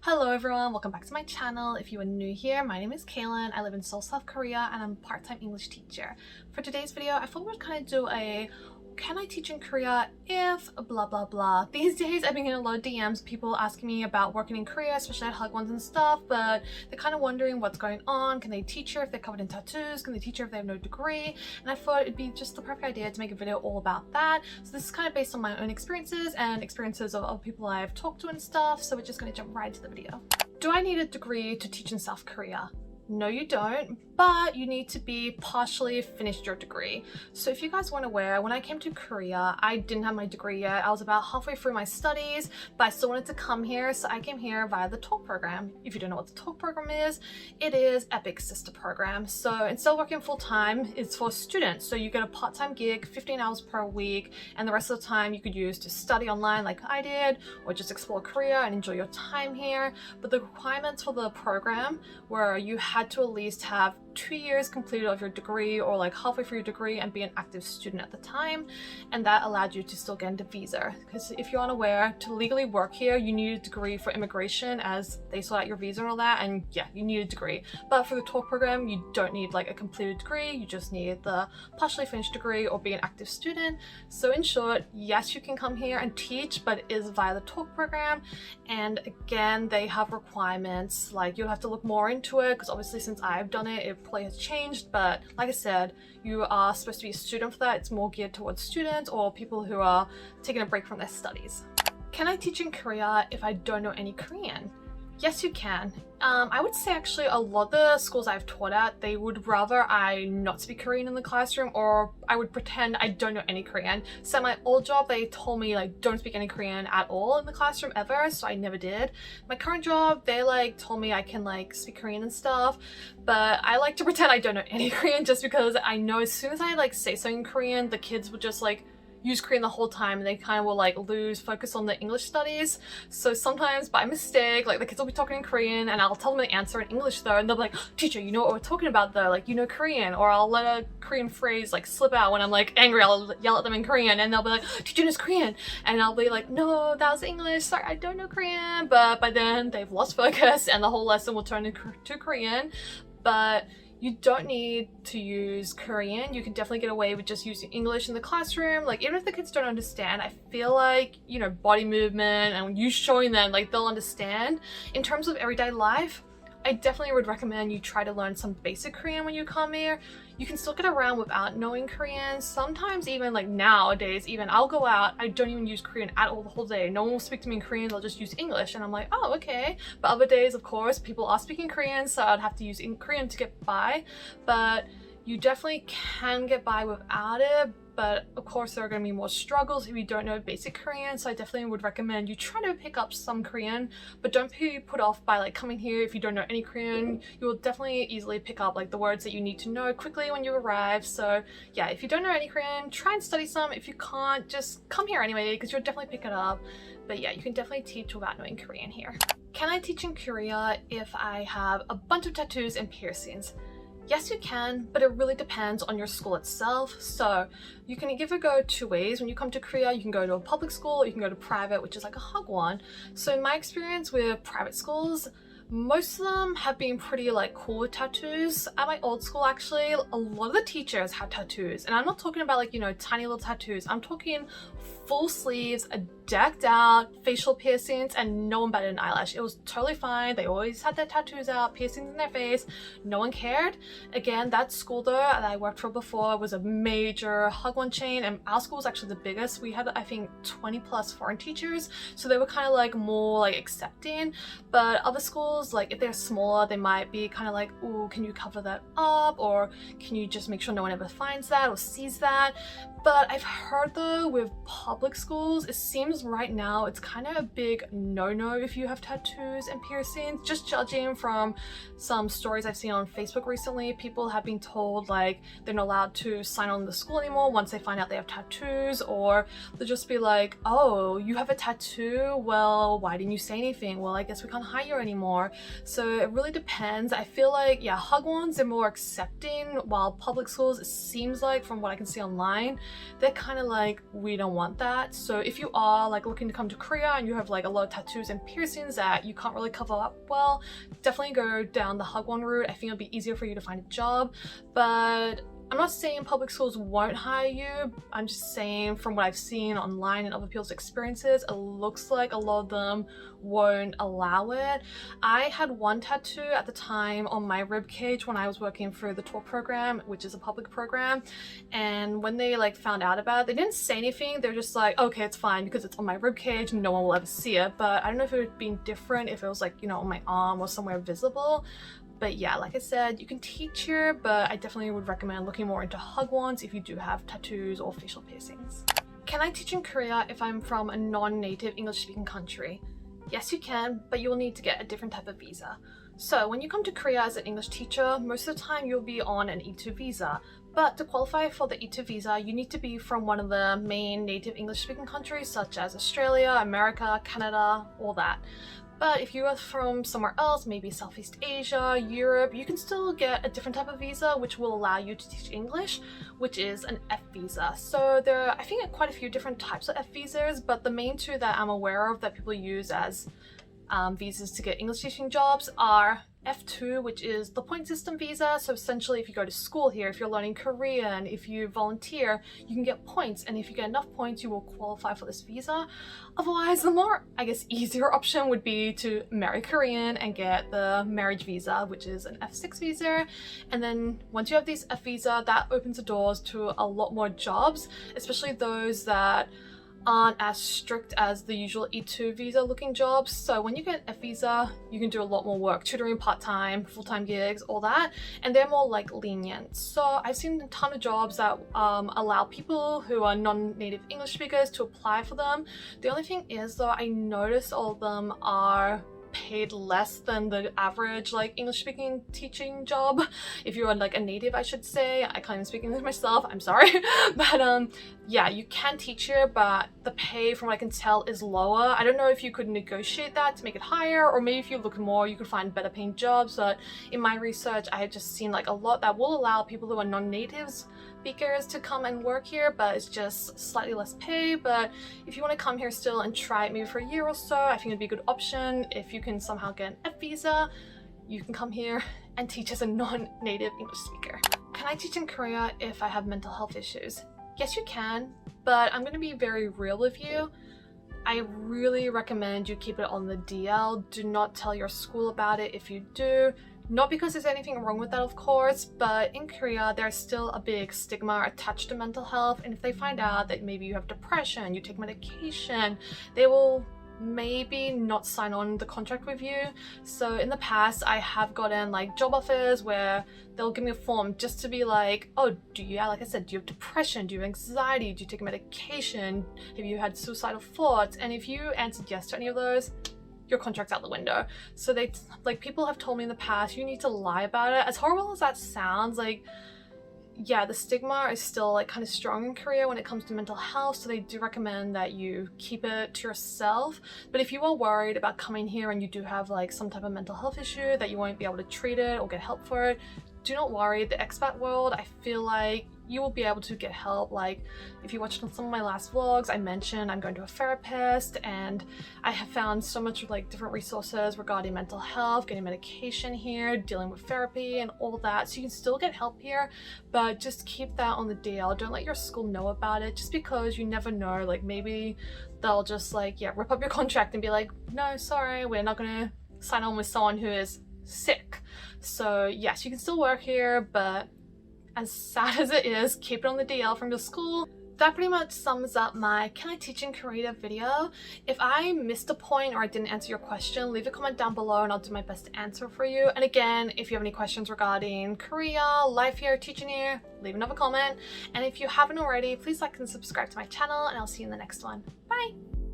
Hello everyone, welcome back to my channel. If you are new here, my name is Kaylin. I live in Seoul, South Korea, and I'm a part-time English teacher. For today's video, I thought we'd kind of do a can I teach in Korea if blah blah blah. These days I've been getting a lot of DMs, people asking me about working in Korea, especially at Hagwons and stuff, but they're kind of wondering what's going on. Can they teach here if they're covered in tattoos? Can they teach here if they have no degree? And I thought it'd be just the perfect idea to make a video all about that. So this is kind of based on my own experiences and experiences of other people I've talked to and stuff, so we're just going to jump right into the video. Do I need a degree to teach in South Korea? No, you don't, but you need to be partially finished your degree. So if you guys weren't aware, when I came to Korea, I didn't have my degree yet. I was about halfway through my studies, but I still wanted to come here, so I came here via the talk program. If you don't know what the talk program is, it is EPIC's sister program. So instead of working full-time, it's for students. So you get a part-time gig, 15 hours per week, and the rest of the time you could use to study online like I did, or just explore Korea and enjoy your time here. But the requirements for the program were you had to at least have 2 years completed of your degree or like halfway through your degree and be an active student at the time, and that allowed you to still get into visa. Because if you're unaware, to legally work here you need a degree for immigration as they sort out your visa and all that, and yeah, you need a degree. But for the talk program you don't need like a completed degree, you just need the partially finished degree or be an active student. So in short, yes, you can come here and teach, but it is via the talk program, and again they have requirements. Like you'll have to look more into it because obviously since I've done it, it probably has changed, but like I said, you are supposed to be a student for that. It's more geared towards students or people who are taking a break from their studies. Can I teach in Korea if I don't know any Korean? Yes, you can. I would say actually a lot of the schools I've taught at, they would rather I not speak Korean in the classroom, or I would pretend I don't know any Korean. So at my old job, they told me like don't speak any Korean at all in the classroom ever, so I never did. My current job, they like told me I can like speak Korean and stuff, but I like to pretend I don't know any Korean just because I know as soon as I like say something in Korean, the kids would just like use Korean the whole time and they kind of will like lose focus on the English studies. So sometimes by mistake, like the kids will be talking in Korean and I'll tell them the answer in English though, and they'll be like, teacher, you know what we're talking about though, like you know Korean. Or I'll let a Korean phrase like slip out when I'm like angry, I'll yell at them in Korean and they'll be like, teacher knows Korean, and I'll be like, no, that was English, sorry, I don't know Korean. But by then they've lost focus and the whole lesson will turn to Korean. But you don't need to use Korean. You can definitely get away with just using English in the classroom. Like even if the kids don't understand, I feel like, you know, body movement and you showing them, like they'll understand. In terms of everyday life, I definitely would recommend you try to learn some basic Korean when you come here. You can still get around without knowing Korean. Sometimes even like nowadays, even I'll go out, I don't even use Korean at all the whole day. No one will speak to me in Korean, they'll just use English. And I'm like, oh, okay. But other days, of course, people are speaking Korean, so I'd have to use Korean to get by. But you definitely can get by without it. But of course there are going to be more struggles if you don't know basic Korean, so I definitely would recommend you try to pick up some Korean, but don't be put off by like coming here if you don't know any Korean. You will definitely easily pick up like the words that you need to know quickly when you arrive. So yeah, if you don't know any Korean, try and study some. If you can't, just come here anyway because you'll definitely pick it up. But yeah, you can definitely teach without knowing Korean here. Can I teach in Korea if I have a bunch of tattoos and piercings? Yes, you can, but it really depends on your school itself. So you can give it a go two ways. When you come to Korea, you can go to a public school or you can go to private, which is like a Hagwon. So in my experience with private schools, most of them have been pretty like cool with tattoos. At my old school actually, a lot of the teachers had tattoos, and I'm not talking about like, you know, tiny little tattoos. I'm talking full sleeves, a decked out facial piercings, and no one batted an eyelash. It was totally fine. They always had their tattoos out, piercings in their face. No one cared. Again, that school though that I worked for before was a major Hagwon chain, and our school was actually the biggest. We had I think 20 plus foreign teachers, so they were kind of like more like accepting. But other schools, like if they're smaller, they might be kind of like, ooh, can you cover that up, or can you just make sure no one ever finds that or sees that? But I've heard though with public schools, it seems right now it's kind of a big no-no if you have tattoos and piercings. Just judging from some stories I've seen on Facebook recently, people have been told like they're not allowed to sign on the school anymore once they find out they have tattoos, or they'll just be like, oh, you have a tattoo? Well, why didn't you say anything? Well, I guess we can't hire you anymore. So it really depends. I feel like, yeah, Hagwons are more accepting, while public schools, it seems like from what I can see online, they're kind of like, we don't want that. So if you are are like looking to come to Korea and you have like a lot of tattoos and piercings that you can't really cover up well, definitely go down the Hagwon route. I think it'll be easier for you to find a job. But I'm not saying public schools won't hire you. I'm just saying from what I've seen online and other people's experiences, it looks like a lot of them won't allow it. I had one tattoo at the time on my rib cage when I was working for the tour program, which is a public program, and when they like found out about it, they didn't say anything. They're just like, okay, it's fine because it's on my rib cage, no one will ever see it. But I don't know if it would be different if it was like, you know, on my arm or somewhere visible. But yeah, like I said, you can teach here, but I definitely would recommend looking more into Hagwons if you do have tattoos or facial piercings. Can I teach in Korea if I'm from a non-native English-speaking country? Yes, you can, but you will need to get a different type of visa. So when you come to Korea as an English teacher, most of the time you'll be on an E2 visa. But to qualify for the E2 visa, you need to be from one of the main native English-speaking countries such as Australia, America, Canada, all that. But if you are from somewhere else, maybe Southeast Asia, Europe, you can still get a different type of visa which will allow you to teach English, which is an F visa. So there are, I think, quite a few different types of F visas, but the main two that I'm aware of that people use as visas to get English teaching jobs are F2, which is the point system visa. So essentially, if you go to school here, if you're learning Korean, if you volunteer, you can get points, and if you get enough points, you will qualify for this visa. Otherwise, the more, I guess, easier option would be to marry Korean and get the marriage visa, which is an F6 visa. And then once you have this F visa, that opens the doors to a lot more jobs, especially those that aren't as strict as the usual E2 visa looking jobs. So when you get F visa, you can do a lot more work, tutoring part-time, full-time gigs, all that, and they're more like lenient. So I've seen a ton of jobs that allow people who are non-native English speakers to apply for them. The only thing is though, I noticed all of them are paid less than the average like English speaking teaching job. If you're like a native, I should say. I can't even speak English myself, I'm sorry. But yeah, you can teach here, but the pay from what I can tell is lower. I don't know if you could negotiate that to make it higher, or maybe if you look more you could find better paying jobs. But in my research, I have just seen like a lot that will allow people who are non-natives speakers to come and work here, but it's just slightly less pay. But if you want to come here still and try it maybe for a year or so, I think it'd be a good option. If you can somehow get an F visa, you can come here and teach as a non-native English speaker. Can I teach in Korea if I have mental health issues? Yes, you can, but I'm going to be very real with you. I really recommend you keep it on the DL. Do not tell your school about it if you do. Not because there's anything wrong with that, of course, but in Korea, there's still a big stigma attached to mental health. And if they find out that maybe you have depression, you take medication, they will maybe not sign on the contract with you. So in the past, I have gotten like job offers where they'll give me a form just to be like, oh, like I said, do you have depression? Do you have anxiety? Do you take medication? Have you had suicidal thoughts? And if you answered yes to any of those, your contract's out the window. So they, like, people have told me in the past, you need to lie about it. As horrible as that sounds, like, yeah, the stigma is still like kind of strong in Korea when it comes to mental health, so they do recommend that you keep it to yourself. But if you are worried about coming here and you do have like some type of mental health issue that you won't be able to treat it or get help for it, do not worry. The expat world, I feel like you will be able to get help. Like if you watched some of my last vlogs, I mentioned I'm going to a therapist, and I have found so much like different resources regarding mental health, getting medication here, dealing with therapy and all that. So you can still get help here, but just keep that on the DL. Don't let your school know about it, just because you never know, like maybe they'll just like, yeah, rip up your contract and be like, no, sorry, we're not gonna sign on with someone who is sick. So yes, you can still work here, but as sad as it is, keep it on the DL from your school. That pretty much sums up my Can I Teach in Korea video. If I missed a point or I didn't answer your question, leave a comment down below and I'll do my best to answer for you. And again, if you have any questions regarding Korea, life here, teaching here, leave another comment. And if you haven't already, please like and subscribe to my channel, and I'll see you in the next one. Bye!